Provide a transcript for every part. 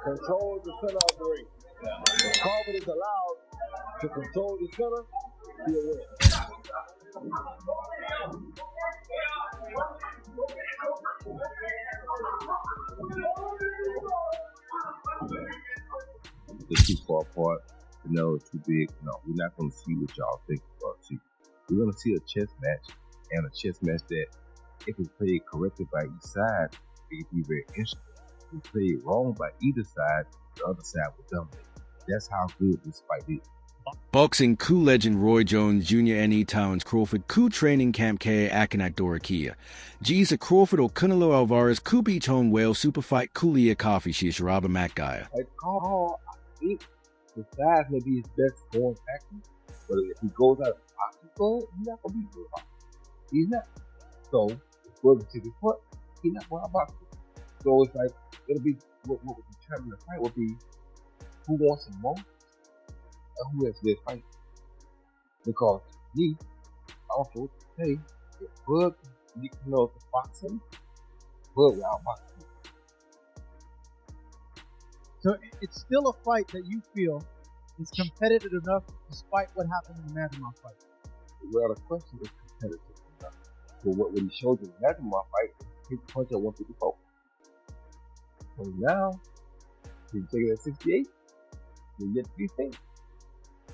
controls the center of the ring. If Crawford is allowed to control the center, he'll win. They're too far apart. Canelo is too big. No, we're not going to see what y'all think we're going to see. We're going to see a chess match, and a chess match that, if it's played correctly by each side, it can be very interesting. If it's played wrong by either side, the other side will dominate. That's how good this fight is. Boxing coup legend Roy Jones Jr. N.E. Terence Crawford coup training camp K. Akanak Dorakia. Gisa Crawford or Canelo Alvarez coup beach home whale super fight Kulia Coffee Shish Rabba Macgaya. Like Crawford, I think the size may be his best going factor, but if he goes out of the boxing club, he's not going to be good. He's not. So, if we're to the foot, he's not going to box. So it's like, it'll be, what would determine the fight would be who wants it most and who has this fight. Because me, I don't know what to say. If Bud Nick knows the boxing, Bud will outbox him. So it's still a fight that you feel is competitive enough despite what happened in the Madrimov fight. Well, the question is competitive enough. So what he showed you in the Madrimov fight, he punch at 154. So now, he's taking it at 68. He's yet to be seen.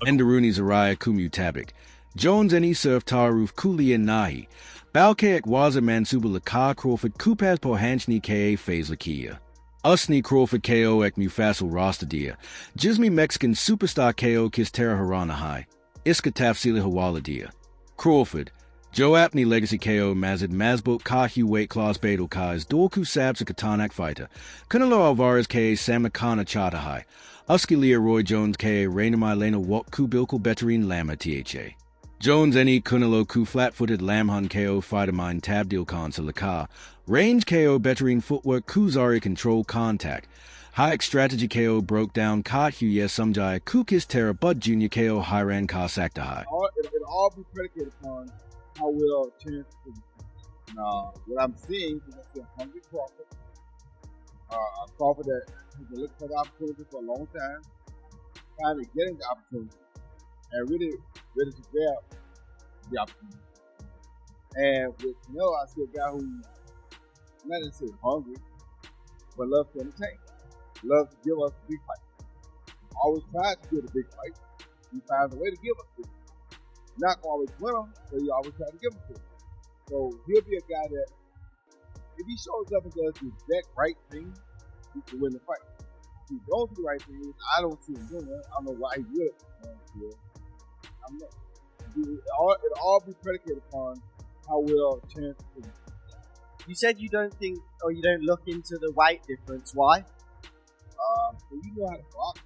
Enderuni Zaraya Kumutabik. Jones Eni Surf Taruf Kuli and Nahi. Balkaek Waza Mansuba Laka Crawford Kupaz Pohanchni Ka Phase Lakia. Usni Crawford KO Ek Mufassil Rastadia. Jizmi Mexican Superstar KO Kistera Harana High. Iskataf Sili Hawaladia. Crawford. Joe Apney Legacy KO Mazid Mazbot Kahu Weight Class Betel Kaz Dorku Sabs a Katanak Fighter. Canelo Alvarez Ka Samakana Chata High. Uskilia Roy Jones Ka Rainamai Lena Wok Ku Bilkul Betterine Lama THA. Jones Any Kunalo Ku Flat-Footed Lamhun KO Fighter Mine Tabdil Khan Salakar. Range KO Betterine Footwork Kuzari Control Contact. Hayek Strategy KO Broke Down Kathu Yes Sumjai Kukis Terra Bud Jr. KO Hiran Ka Sakta High. It'll all be predicated upon how well Terence is. Now, what I'm seeing is I see a hungry Crawford. A Crawford that has been looking for the opportunity for a long time, finally getting the opportunity, and really ready to grab the opportunity. And with Canelo, I see a guy who's not necessarily hungry, but loves to entertain, loves to give us a big fight. Always tries to give a big fight. He finds a way to give us a big fight. Not always win them, but he always tries to give them to us. So he'll be a guy that, if he shows up and does the exact right thing, he can win the fight. If he don't do the right thing, I don't see him doing that. I don't know why he would. I'm not. It'll all be predicated upon how well Terence is. You said you don't think, or you don't look into the weight difference. Why? So you know how to box.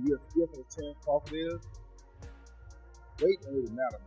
You're skillful as Terence Crawford is. Weight don't really matter.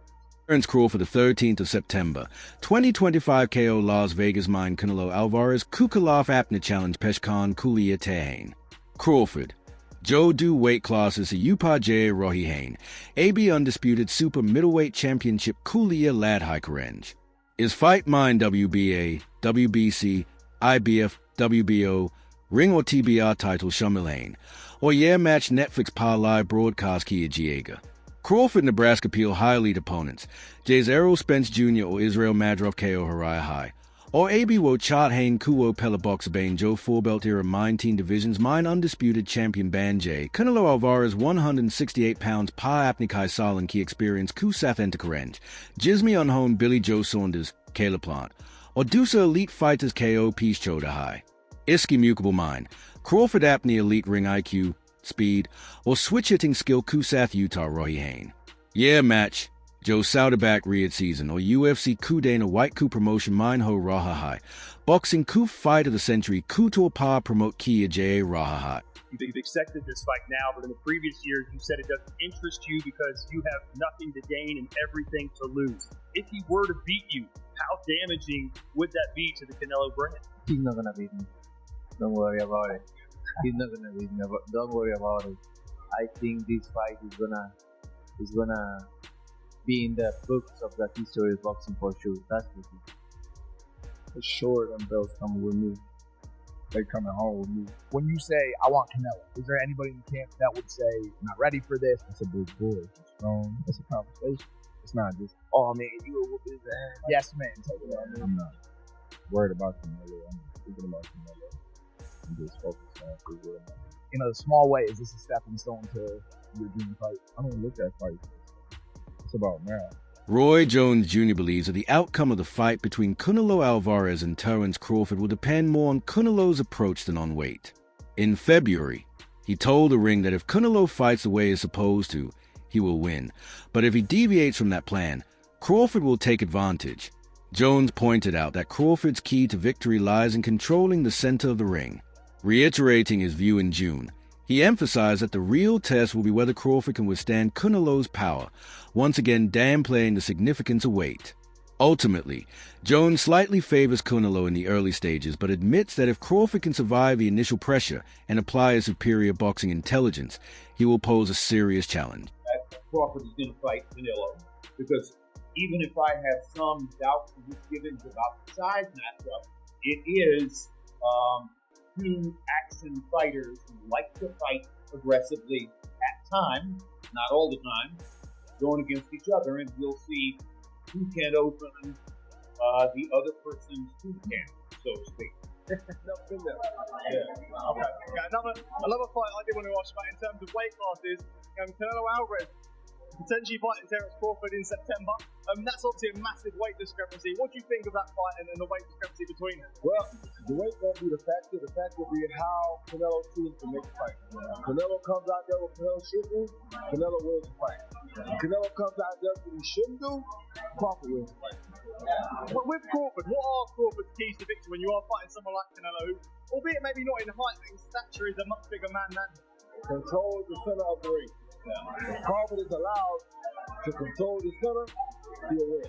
Terence Crawford, the 13th of September, 2025 KO Las Vegas Mine Canelo Alvarez Kukalaf Apna Challenge Peshkan Kulia Tehane. Crawford. Joe Do weight classes Yupa J. Rohi Hain. AB Undisputed Super Middleweight Championship Kulia Lad Hikarange. Is Fight Mine WBA, WBC, IBF, WBO, Ring or TBR title Shumilane. Or Yeah Match Netflix Pa Live Broadcast Kia Giega. Crawford, Nebraska Peel High Elite opponents, Jays Errol Spence Jr. or Israel Madrov KO Haraya High, or AB Wo Chart Hain Kuwo Pella Boxer Bane Joe 4-belt era Mine Teen Divisions Mine Undisputed Champion Ban J, Canelo Alvarez 168 pounds Pa Apnikai Salin Key Experience Kusaf Entakarange, Jizmi Unhone Billy Joe Saunders, Kayla Plant, or Dusa Elite Fighters KO Peace Choda High, Iski Mukable Mine, Crawford Apney Elite Ring IQ, Speed, or switch hitting skill Kusath Utah Rohi Hain. Yeah Match, Joe Sauderback Riyadh Season, or UFC Ku Dana White Ku Promotion Mine Ho Raha High. Boxing Ku Fight of the Century Ku Tor Pa Promote Kia J Raha High. You've accepted this fight now, but in the previous years you said it doesn't interest you because you have nothing to gain and everything to lose. If he were to beat you, how damaging would that be to the Canelo brand? He's not gonna beat me. Don't worry about it. He's not gonna beat me. Don't worry about it. I think this fight is gonna be in the books of the history of boxing for sure. That's the thing. For sure, them belts come with me. they coming home with me. When you say I want Canelo, is there anybody in the camp that would say not ready for this? It's a big boy. It's strong. It's a conversation. It's not just, oh man, you will whoop his ass. Yes, man. I'm not worried about Canelo. I'm not thinking about Canelo. I'm just focused on Brazil. In a small way, is this a stepping stone to your dream fight? I don't look at fights. It's about now. Roy Jones Jr. believes that the outcome of the fight between Canelo Alvarez and Terence Crawford will depend more on Canelo's approach than on weight. In February, he told the ring that if Canelo fights the way he's supposed to, he will win. But if he deviates from that plan, Crawford will take advantage. Jones pointed out that Crawford's key to victory lies in controlling the center of the ring. Reiterating his view in June, he emphasized that the real test will be whether Crawford can withstand Canelo's power, once again downplaying the significance of weight. Ultimately, Jones slightly favors Canelo in the early stages, but admits that if Crawford can survive the initial pressure and apply his superior boxing intelligence, he will pose a serious challenge. Crawford is going to fight Canelo, because even if I have some doubts and misgivings about the size matchup, it is two action fighters who like to fight aggressively at times, not all the time, going against each other, and we'll see who can open the other person's food can, so to speak. Never been there. Yeah. Okay. Another fight I did want to ask about in terms of weight classes. Canelo Alvarez potentially fighting Terence Crawford in September. That's obviously a massive weight discrepancy. What do you think of that fight and the weight discrepancy between them? Well, the weight won't be the factor. The factor will be how Canelo chooses to make the fight. Canelo comes out there with Canelo should do, Canelo wins the fight. Canelo comes out there with what he shouldn't do, Crawford wins the fight. But with Crawford, what are Crawford's keys to victory when you are fighting someone like Canelo, who, albeit maybe not in the height, but in stature is a much bigger man than him? Control the center of the ring. If Crawford is allowed to control the center, he'll win.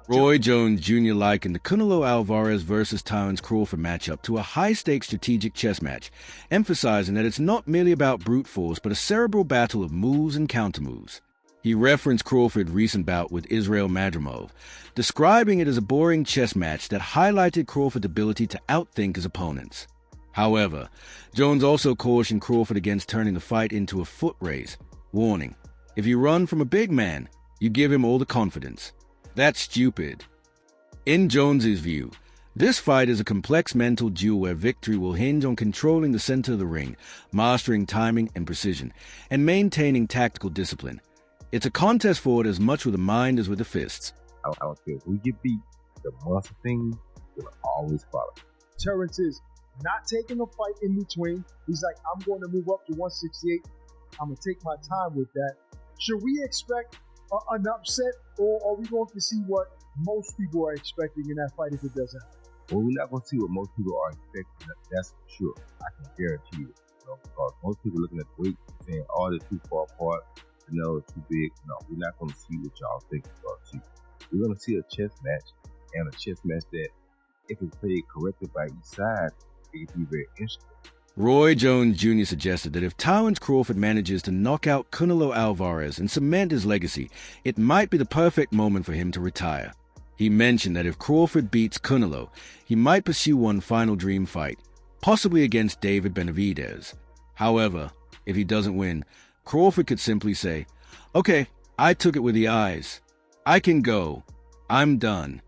Roy Jones Jr. likened the Canelo Alvarez versus Terence Crawford matchup to a high-stakes strategic chess match, emphasizing that it's not merely about brute force, but a cerebral battle of moves and countermoves. He referenced Crawford's recent bout with Israel Madrimov, describing it as a boring chess match that highlighted Crawford's ability to outthink his opponents. However, Jones also cautioned Crawford against turning the fight into a foot race. Warning, if you run from a big man, you give him all the confidence. That's stupid. In Jones's view, this fight is a complex mental duel where victory will hinge on controlling the center of the ring, mastering timing and precision, and maintaining tactical discipline. It's a contest for it as much with the mind as with the fists. I don't care who you beat, the muscle thing will always follow. Terence is not taking a fight in between. He's like, I'm going to move up to 168. I'm going to take my time with that. Should we expect an upset, or are we going to see what most people are expecting in that fight if it does happen? Well, we're not going to see what most people are expecting. That's for sure. I can guarantee you. Because most people looking at the weight saying, oh, they're too far apart. No, it's too big. No, we're not going to see what y'all think we're going to see. We're going to see a chess match, and a chess match that, if it's played correctly by each side, it can be very interesting. Roy Jones Jr. suggested that if Terence Crawford manages to knock out Canelo Alvarez and cement his legacy, it might be the perfect moment for him to retire. He mentioned that if Crawford beats Canelo, he might pursue one final dream fight, possibly against David Benavidez. However, if he doesn't win, Crawford could simply say, "Okay, I took it with the eyes. I can go. I'm done."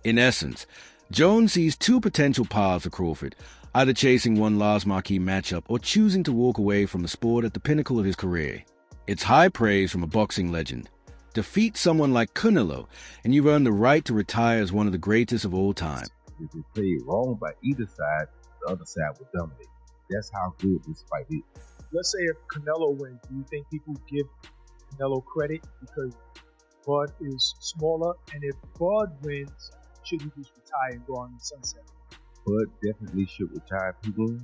In essence, Jones sees two potential paths for Crawford, either chasing one last marquee matchup or choosing to walk away from the sport at the pinnacle of his career. It's high praise from a boxing legend. Defeat someone like Canelo, and you've earned the right to retire as one of the greatest of all time. If it's played wrong by either side, the other side will dominate. That's how good this fight is. Let's say if Canelo wins, do you think people give Canelo credit because Bud is smaller? And if Bud wins, should he just retire and go on the sunset? Bud definitely should retire people.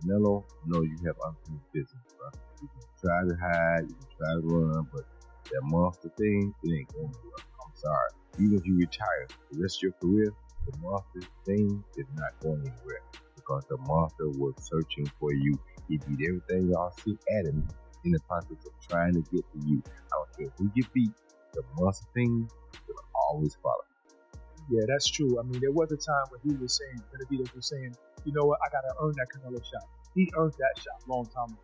Canelo, no, you have unfinished business, bro. You can try to hide, you can try to run, but that monster thing, it ain't going anywhere. I'm sorry. Even if you retire the rest of your career, the monster thing is not going anywhere because the monster was searching for you. He did everything y'all see at him in the process of trying to get to you. I don't care who you beat, the monster thing will always follow. Yeah, that's true. I mean, there was a time when he was saying, Benavidez was saying, you know what, I got to earn that Canelo shot. He earned that shot a long time ago.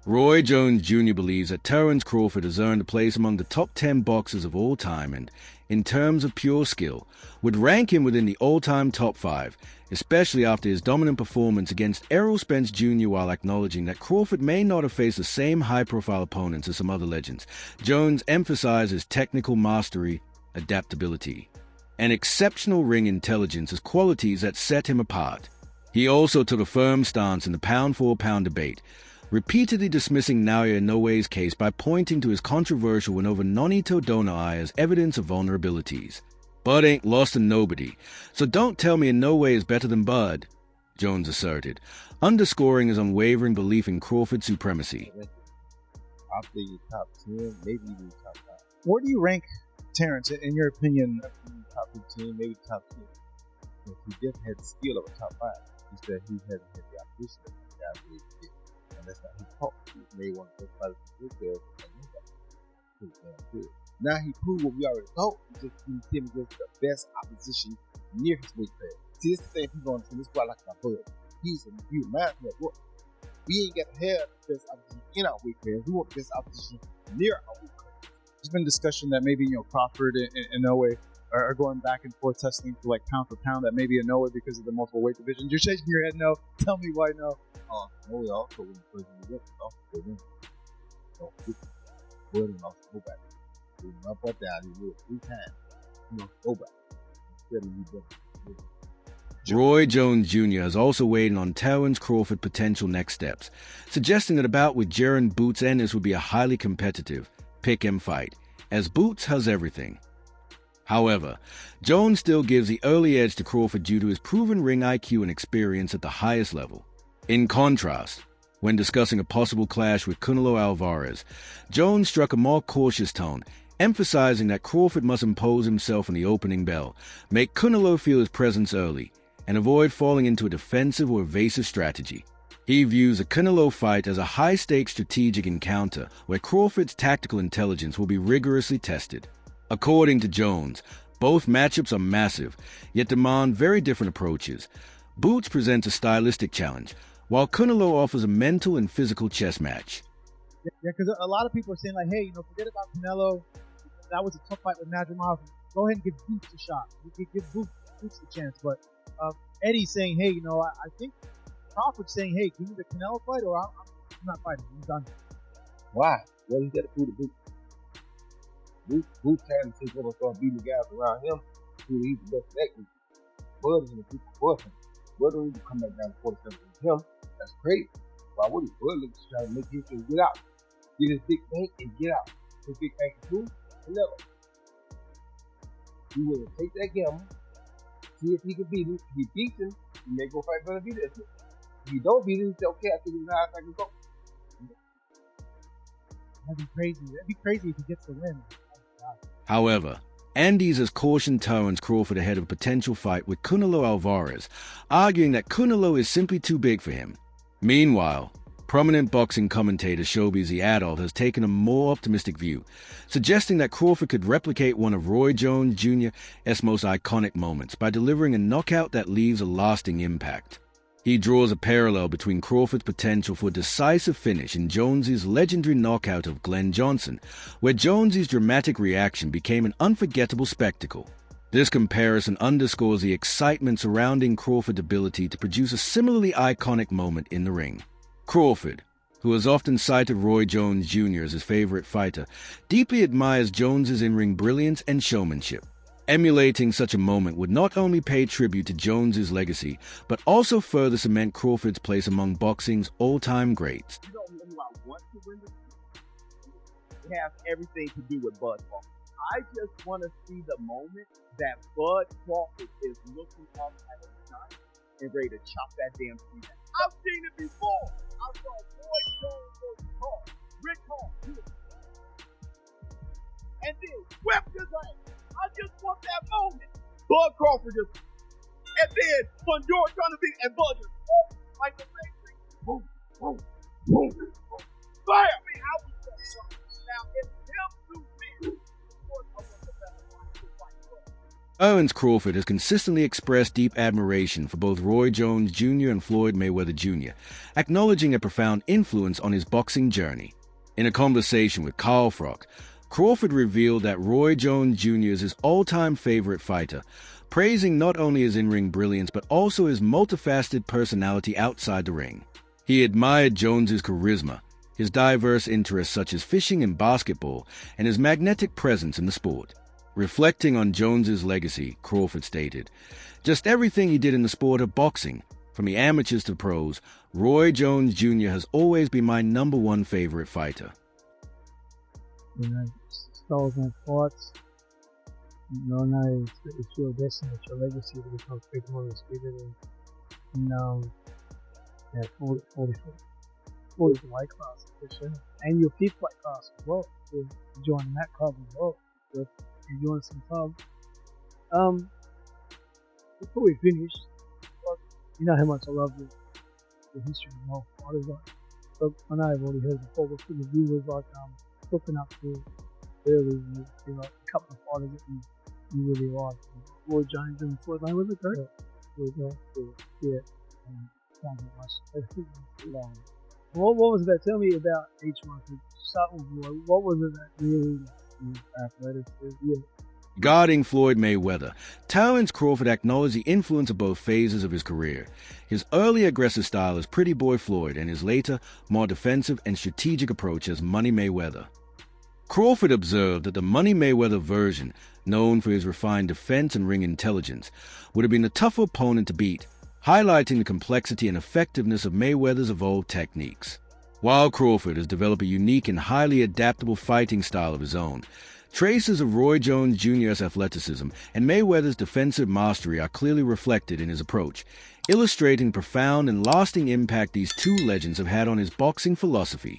Roy Jones Jr. believes that Terence Crawford has earned a place among the top 10 boxers of all time and, in terms of pure skill, would rank him within the all-time top 5, especially after his dominant performance against Errol Spence Jr. while acknowledging that Crawford may not have faced the same high-profile opponents as some other legends. Jones emphasizes technical mastery, adaptability, and exceptional ring intelligence as qualities that set him apart. He also took a firm stance in the pound-for-pound debate, repeatedly dismissing Naoya Inoue's case by pointing to his controversial win over Nonito Donaire as evidence of vulnerabilities. Bud ain't lost to nobody, so don't tell me Inoue is better than Bud, Jones asserted, underscoring his unwavering belief in Crawford's supremacy. I'll say top 10, maybe even top 5. Where do you rank Terence, in your opinion? Top 15, maybe top 10. But he just had the skill of a top 5. He said he hasn't had the opposition of the guys really did. And that's not his fault. He made one of the best fighters in his career, and nobody. Pretty damn good. Now he proved what we already thought. He just didn't him against the best opposition near his weight class. See, this is the thing people don't understand. This is why I like my Bud. He reminds me of what we ain't got to have the best opposition in our weight class. We want the best opposition near our weight class. There's been discussion that maybe Crawford and Inoue are going back and forth testing for like pound for pound. That maybe Inoue because of the multiple weight division. You're shaking your head no. Tell me why no. Inoue also when the first one also win. So Bud and also go back. He went up or down. He won 3 times. Go back. Instead of you better. Roy Jones Jr. has also weighed in on Terence Crawford's potential next steps, suggesting that a bout with Jaron Boots Ennis would be a highly competitive pick-em fight, as Boots has everything. However, Jones still gives the early edge to Crawford due to his proven ring IQ and experience at the highest level. In contrast, when discussing a possible clash with Canelo Alvarez, Jones struck a more cautious tone, emphasizing that Crawford must impose himself on the opening bell, make Canelo feel his presence early, and avoid falling into a defensive or evasive strategy. He views a Canelo fight as a high-stakes strategic encounter where Crawford's tactical intelligence will be rigorously tested. According to Jones, both matchups are massive, yet demand very different approaches. Boots presents a stylistic challenge, while Canelo offers a mental and physical chess match. Yeah, because a lot of people are saying like, hey, forget about Canelo. That was a tough fight with Nurmagomedov. Go ahead and give Boots a shot. Give Boots the chance. But Eddie's saying, hey, I think Crawford's saying, hey, give me the Canelo fight or I'm not fighting. I'm done. Why? What he got to prove to Boots? Boots had since we're going to start beating the guys around him. He's the best at that. Bud is in the group of Boston. Bud don't even come back down to 47 with him. That's crazy. Why would he? Bud looks trying to make history and get out. Get his big bank and get out. His big bank is who? Canelo. He will take that gamble, see if he can beat him. If he beats him, he may go fight Benavidez. If he don't beat him, he say, okay, I think he's high as I can go. That'd be crazy. That'd be crazy if he gets the win. However, Andes has cautioned Terence Crawford ahead of a potential fight with Canelo Alvarez, arguing that Canelo is simply too big for him. Meanwhile, prominent boxing commentator Showbiz the Adult has taken a more optimistic view, suggesting that Crawford could replicate one of Roy Jones Jr.'s most iconic moments by delivering a knockout that leaves a lasting impact. He draws a parallel between Crawford's potential for a decisive finish in Jones's legendary knockout of Glenn Johnson, where Jones's dramatic reaction became an unforgettable spectacle. This comparison underscores the excitement surrounding Crawford's ability to produce a similarly iconic moment in the ring. Crawford, who has often cited Roy Jones Jr. as his favorite fighter, deeply admires Jones's in-ring brilliance and showmanship. Emulating such a moment would not only pay tribute to Jones's legacy, but also further cement Crawford's place among boxing's all-time greats. You don't know I want to win this. It has everything to do with Bud Crawford. I just want to see the moment that Bud Crawford is looking up at a giant and ready to chop that damn thing down. I've seen it before. I saw Roy Jones versus Hall, Rick Hall, and then swept his ass. I just want that moment. Bud Crawford just, and then when George trying to be, and Bud just, like the same thing. Boom, boom, boom, boom. Fire! I mean, I was just, now, if him to win, of course, I want the better fight to fight Bud. Terence Crawford has consistently expressed deep admiration for both Roy Jones Jr. and Floyd Mayweather Jr., acknowledging a profound influence on his boxing journey. In a conversation with Carl Frock, Crawford revealed that Roy Jones Jr. is his all-time favorite fighter, praising not only his in-ring brilliance but also his multifaceted personality outside the ring. He admired Jones's charisma, his diverse interests such as fishing and basketball, and his magnetic presence in the sport. Reflecting on Jones's legacy, Crawford stated, "Just everything he did in the sport of boxing, from the amateurs to pros, Roy Jones Jr. has always been my number one favorite fighter." You know, stars and fights. You know, no, it's your destiny, it's your legacy to become freedom of the spirit and yeah, 40 weight class for sure. And your fifth weight class as well. You're joining that club as well. You're joining some club. Before we finish, like, you know how much I love the history of my fighters. Like, I know I've already heard before, but for the viewers, like looking up to early, you like a couple of fighters that you really like. Roy Jones and Floyd Mayweather, correct? Yeah. What was that? Tell me about each one. Start with Roy. What was it that really athletic? Yeah. Regarding Floyd Mayweather, Terence Crawford acknowledged the influence of both phases of his career. His early aggressive style as Pretty Boy Floyd and his later, more defensive and strategic approach as Money Mayweather. Crawford observed that the Money Mayweather version, known for his refined defense and ring intelligence, would have been a tougher opponent to beat, highlighting the complexity and effectiveness of Mayweather's evolved techniques. While Crawford has developed a unique and highly adaptable fighting style of his own, traces of Roy Jones Jr.'s athleticism and Mayweather's defensive mastery are clearly reflected in his approach, illustrating the profound and lasting impact these two legends have had on his boxing philosophy.